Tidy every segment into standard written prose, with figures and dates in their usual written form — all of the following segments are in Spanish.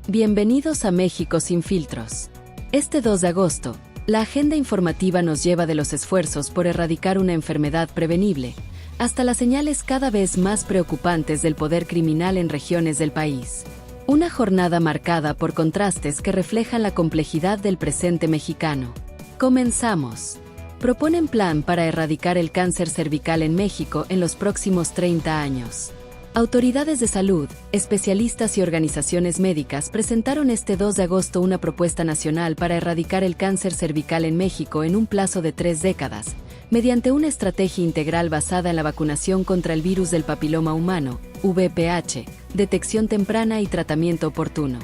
Bienvenidos a México sin filtros. Este 2 de agosto, la agenda informativa nos lleva de los esfuerzos por erradicar una enfermedad prevenible, hasta las señales cada vez más preocupantes del poder criminal en regiones del país. Una jornada marcada por contrastes que reflejan la complejidad del presente mexicano. Comenzamos. Proponen plan para erradicar el cáncer cervical en México en los próximos 30 años. Autoridades de salud, especialistas y organizaciones médicas presentaron este 2 de agosto una propuesta nacional para erradicar el cáncer cervical en México en un plazo de 3 décadas, mediante una estrategia integral basada en la vacunación contra el virus del papiloma humano, VPH, detección temprana y tratamiento oportuno.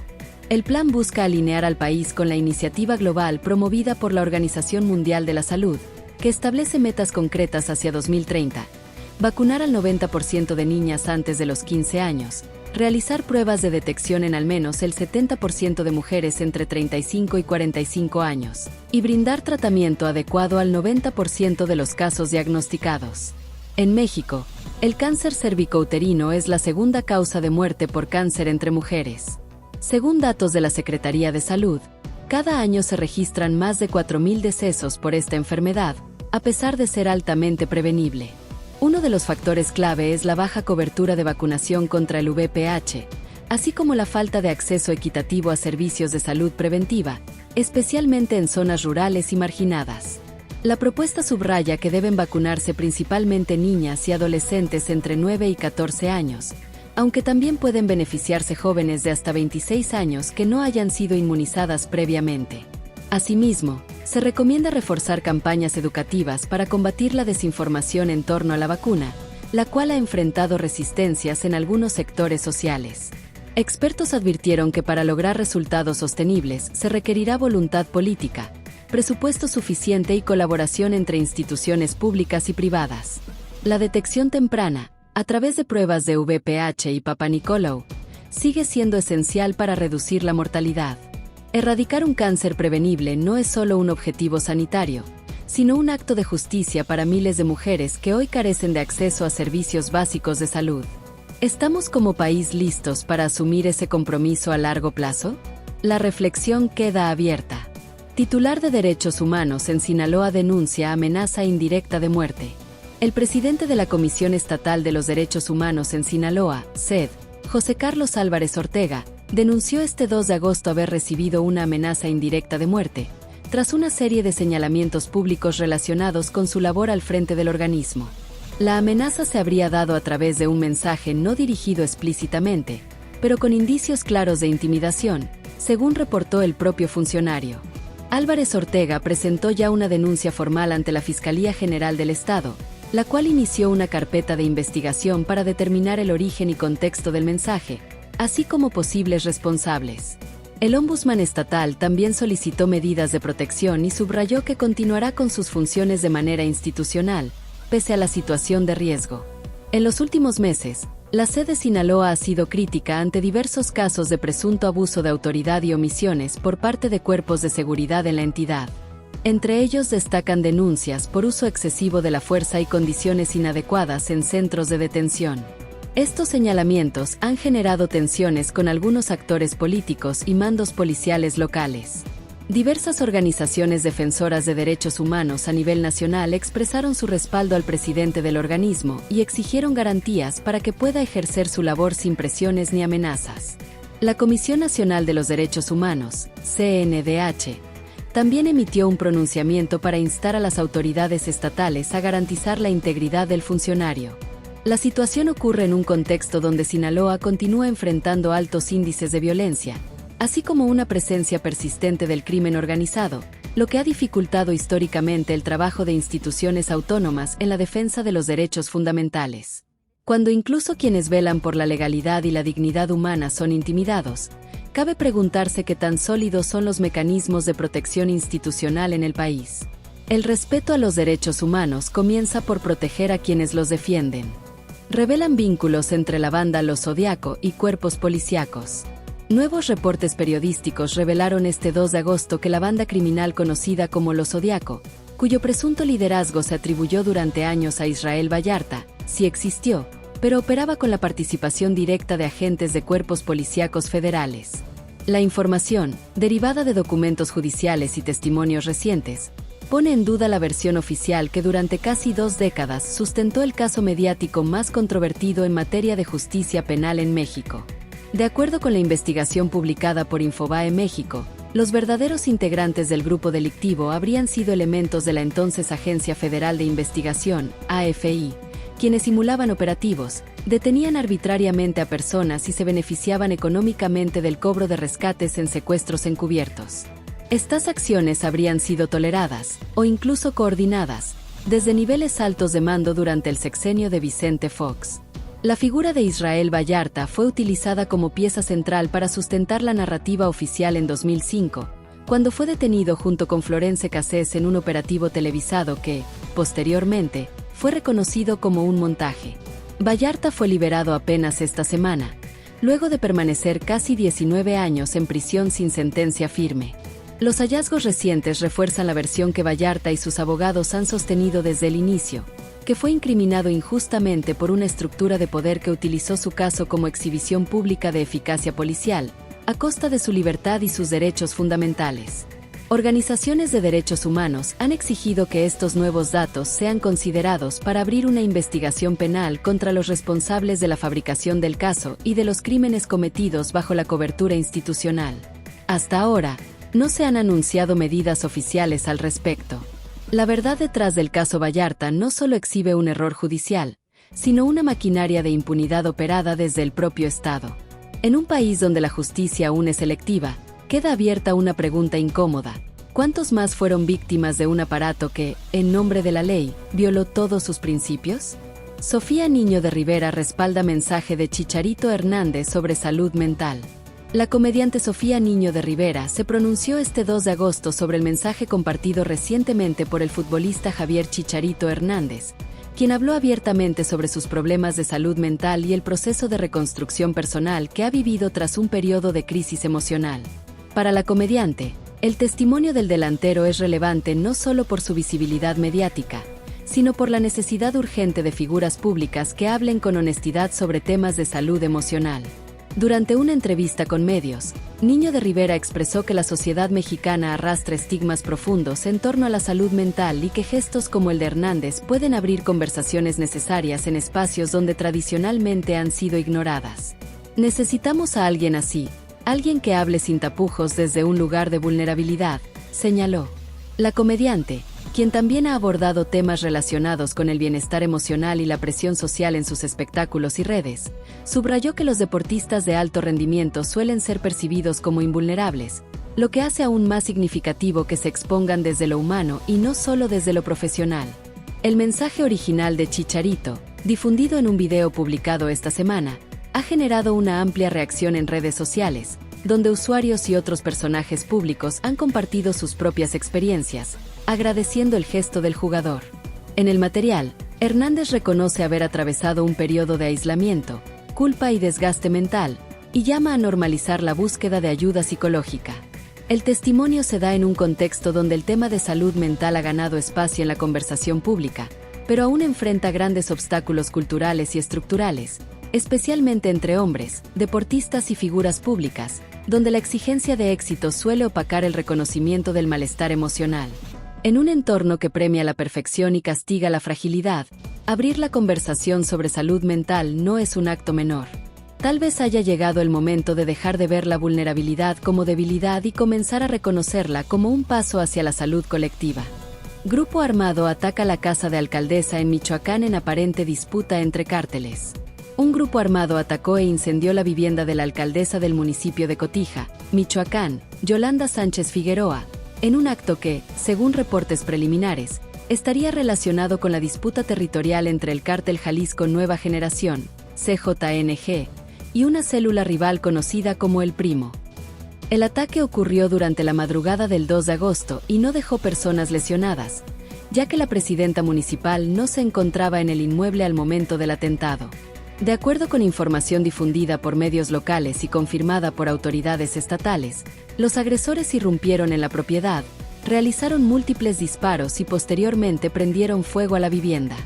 El plan busca alinear al país con la iniciativa global promovida por la Organización Mundial de la Salud, que establece metas concretas hacia 2030. Vacunar al 90% de niñas antes de los 15 años, realizar pruebas de detección en al menos el 70% de mujeres entre 35 y 45 años, y brindar tratamiento adecuado al 90% de los casos diagnosticados. En México, el cáncer cervicouterino es la segunda causa de muerte por cáncer entre mujeres. Según datos de la Secretaría de Salud, cada año se registran más de 4.000 decesos por esta enfermedad, a pesar de ser altamente prevenible. Uno de los factores clave es la baja cobertura de vacunación contra el VPH, así como la falta de acceso equitativo a servicios de salud preventiva, especialmente en zonas rurales y marginadas. La propuesta subraya que deben vacunarse principalmente niñas y adolescentes entre 9 y 14 años, aunque también pueden beneficiarse jóvenes de hasta 26 años que no hayan sido inmunizadas previamente. Asimismo, se recomienda reforzar campañas educativas para combatir la desinformación en torno a la vacuna, la cual ha enfrentado resistencias en algunos sectores sociales. Expertos advirtieron que para lograr resultados sostenibles se requerirá voluntad política, presupuesto suficiente y colaboración entre instituciones públicas y privadas. La detección temprana, a través de pruebas de VPH y Papa Nicolau, sigue siendo esencial para reducir la mortalidad. Erradicar un cáncer prevenible no es solo un objetivo sanitario, sino un acto de justicia para miles de mujeres que hoy carecen de acceso a servicios básicos de salud. ¿Estamos como país listos para asumir ese compromiso a largo plazo? La reflexión queda abierta. Titular de Derechos Humanos en Sinaloa denuncia amenaza indirecta de muerte. El presidente de la Comisión Estatal de los Derechos Humanos en Sinaloa, CED, José Carlos Álvarez Ortega, denunció este 2 de agosto haber recibido una amenaza indirecta de muerte, tras una serie de señalamientos públicos relacionados con su labor al frente del organismo. La amenaza se habría dado a través de un mensaje no dirigido explícitamente, pero con indicios claros de intimidación, según reportó el propio funcionario. Álvarez Ortega presentó ya una denuncia formal ante la Fiscalía General del Estado, la cual inició una carpeta de investigación para determinar el origen y contexto del mensaje, así como posibles responsables. El Ombudsman estatal también solicitó medidas de protección y subrayó que continuará con sus funciones de manera institucional, pese a la situación de riesgo. En los últimos meses, la sede de Sinaloa ha sido crítica ante diversos casos de presunto abuso de autoridad y omisiones por parte de cuerpos de seguridad en la entidad. Entre ellos destacan denuncias por uso excesivo de la fuerza y condiciones inadecuadas en centros de detención. Estos señalamientos han generado tensiones con algunos actores políticos y mandos policiales locales. Diversas organizaciones defensoras de derechos humanos a nivel nacional expresaron su respaldo al presidente del organismo y exigieron garantías para que pueda ejercer su labor sin presiones ni amenazas. La Comisión Nacional de los Derechos Humanos, CNDH, también emitió un pronunciamiento para instar a las autoridades estatales a garantizar la integridad del funcionario. La situación ocurre en un contexto donde Sinaloa continúa enfrentando altos índices de violencia, así como una presencia persistente del crimen organizado, lo que ha dificultado históricamente el trabajo de instituciones autónomas en la defensa de los derechos fundamentales. Cuando incluso quienes velan por la legalidad y la dignidad humana son intimidados, cabe preguntarse qué tan sólidos son los mecanismos de protección institucional en el país. El respeto a los derechos humanos comienza por proteger a quienes los defienden. Revelan vínculos entre la banda Los Zodiaco y cuerpos policíacos. Nuevos reportes periodísticos revelaron este 2 de agosto que la banda criminal conocida como Los Zodiaco, cuyo presunto liderazgo se atribuyó durante años a Israel Vallarta, sí existió, pero operaba con la participación directa de agentes de cuerpos policíacos federales. La información, derivada de documentos judiciales y testimonios recientes, pone en duda la versión oficial que durante casi 2 décadas sustentó el caso mediático más controvertido en materia de justicia penal en México. De acuerdo con la investigación publicada por Infobae México, los verdaderos integrantes del grupo delictivo habrían sido elementos de la entonces Agencia Federal de Investigación, AFI, quienes simulaban operativos, detenían arbitrariamente a personas y se beneficiaban económicamente del cobro de rescates en secuestros encubiertos. Estas acciones habrían sido toleradas, o incluso coordinadas, desde niveles altos de mando durante el sexenio de Vicente Fox. La figura de Israel Vallarta fue utilizada como pieza central para sustentar la narrativa oficial en 2005, cuando fue detenido junto con Florence Cassés en un operativo televisado que, posteriormente, fue reconocido como un montaje. Vallarta fue liberado apenas esta semana, luego de permanecer casi 19 años en prisión sin sentencia firme. Los hallazgos recientes refuerzan la versión que Vallarta y sus abogados han sostenido desde el inicio, que fue incriminado injustamente por una estructura de poder que utilizó su caso como exhibición pública de eficacia policial, a costa de su libertad y sus derechos fundamentales. Organizaciones de derechos humanos han exigido que estos nuevos datos sean considerados para abrir una investigación penal contra los responsables de la fabricación del caso y de los crímenes cometidos bajo la cobertura institucional. Hasta ahora, no se han anunciado medidas oficiales al respecto. La verdad detrás del caso Vallarta no solo exhibe un error judicial, sino una maquinaria de impunidad operada desde el propio Estado. En un país donde la justicia aún es selectiva, queda abierta una pregunta incómoda: ¿cuántos más fueron víctimas de un aparato que, en nombre de la ley, violó todos sus principios? Sofía Niño de Rivera respalda mensaje de Chicharito Hernández sobre salud mental. La comediante Sofía Niño de Rivera se pronunció este 2 de agosto sobre el mensaje compartido recientemente por el futbolista Javier Chicharito Hernández, quien habló abiertamente sobre sus problemas de salud mental y el proceso de reconstrucción personal que ha vivido tras un periodo de crisis emocional. Para la comediante, el testimonio del delantero es relevante no solo por su visibilidad mediática, sino por la necesidad urgente de figuras públicas que hablen con honestidad sobre temas de salud emocional. Durante una entrevista con medios, Niño de Rivera expresó que la sociedad mexicana arrastra estigmas profundos en torno a la salud mental y que gestos como el de Hernández pueden abrir conversaciones necesarias en espacios donde tradicionalmente han sido ignoradas. Necesitamos a alguien así, alguien que hable sin tapujos desde un lugar de vulnerabilidad, señaló. La comediante, quien también ha abordado temas relacionados con el bienestar emocional y la presión social en sus espectáculos y redes, subrayó que los deportistas de alto rendimiento suelen ser percibidos como invulnerables, lo que hace aún más significativo que se expongan desde lo humano y no solo desde lo profesional. El mensaje original de Chicharito, difundido en un video publicado esta semana, ha generado una amplia reacción en redes sociales, donde usuarios y otros personajes públicos han compartido sus propias experiencias, agradeciendo el gesto del jugador. En el material, Hernández reconoce haber atravesado un periodo de aislamiento, culpa y desgaste mental, y llama a normalizar la búsqueda de ayuda psicológica. El testimonio se da en un contexto donde el tema de salud mental ha ganado espacio en la conversación pública, pero aún enfrenta grandes obstáculos culturales y estructurales, especialmente entre hombres, deportistas y figuras públicas, donde la exigencia de éxito suele opacar el reconocimiento del malestar emocional. En un entorno que premia la perfección y castiga la fragilidad, abrir la conversación sobre salud mental no es un acto menor. Tal vez haya llegado el momento de dejar de ver la vulnerabilidad como debilidad y comenzar a reconocerla como un paso hacia la salud colectiva. Grupo armado ataca la casa de alcaldesa en Michoacán en aparente disputa entre cárteles. Un grupo armado atacó e incendió la vivienda de la alcaldesa del municipio de Cotija, Michoacán, Yolanda Sánchez Figueroa, en un acto que, según reportes preliminares, estaría relacionado con la disputa territorial entre el cártel Jalisco Nueva Generación, CJNG, y una célula rival conocida como El Primo. El ataque ocurrió durante la madrugada del 2 de agosto y no dejó personas lesionadas, ya que la presidenta municipal no se encontraba en el inmueble al momento del atentado. De acuerdo con información difundida por medios locales y confirmada por autoridades estatales, los agresores irrumpieron en la propiedad, realizaron múltiples disparos y posteriormente prendieron fuego a la vivienda.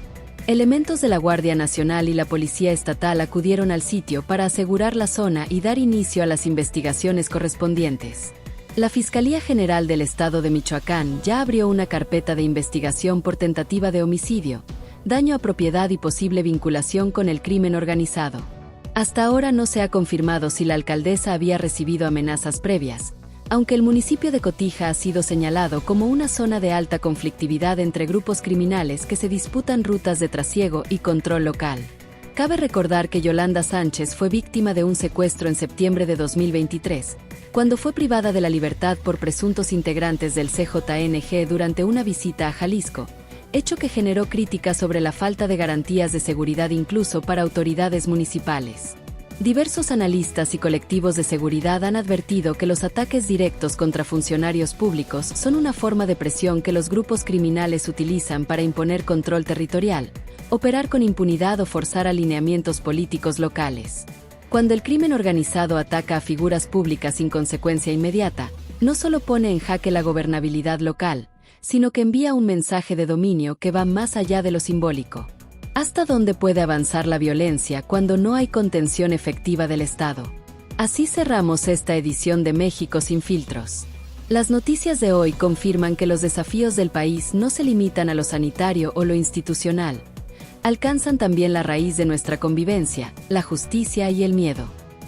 Elementos de la Guardia Nacional y la Policía Estatal acudieron al sitio para asegurar la zona y dar inicio a las investigaciones correspondientes. La Fiscalía General del Estado de Michoacán ya abrió una carpeta de investigación por tentativa de homicidio, daño a propiedad y posible vinculación con el crimen organizado. Hasta ahora no se ha confirmado si la alcaldesa había recibido amenazas previas, aunque el municipio de Cotija ha sido señalado como una zona de alta conflictividad entre grupos criminales que se disputan rutas de trasiego y control local. Cabe recordar que Yolanda Sánchez fue víctima de un secuestro en septiembre de 2023, cuando fue privada de la libertad por presuntos integrantes del CJNG durante una visita a Jalisco, hecho que generó críticas sobre la falta de garantías de seguridad incluso para autoridades municipales. Diversos analistas y colectivos de seguridad han advertido que los ataques directos contra funcionarios públicos son una forma de presión que los grupos criminales utilizan para imponer control territorial, operar con impunidad o forzar alineamientos políticos locales. Cuando el crimen organizado ataca a figuras públicas sin consecuencia inmediata, no solo pone en jaque la gobernabilidad local, sino que envía un mensaje de dominio que va más allá de lo simbólico. ¿Hasta dónde puede avanzar la violencia cuando no hay contención efectiva del Estado? Así cerramos esta edición de México sin filtros. Las noticias de hoy confirman que los desafíos del país no se limitan a lo sanitario o lo institucional. Alcanzan también la raíz de nuestra convivencia, la justicia y el miedo.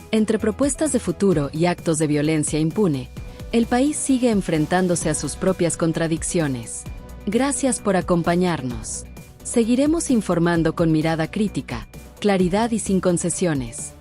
Entre propuestas de futuro y actos de violencia impune, el país sigue enfrentándose a sus propias contradicciones. Gracias por acompañarnos. Seguiremos informando con mirada crítica, claridad y sin concesiones.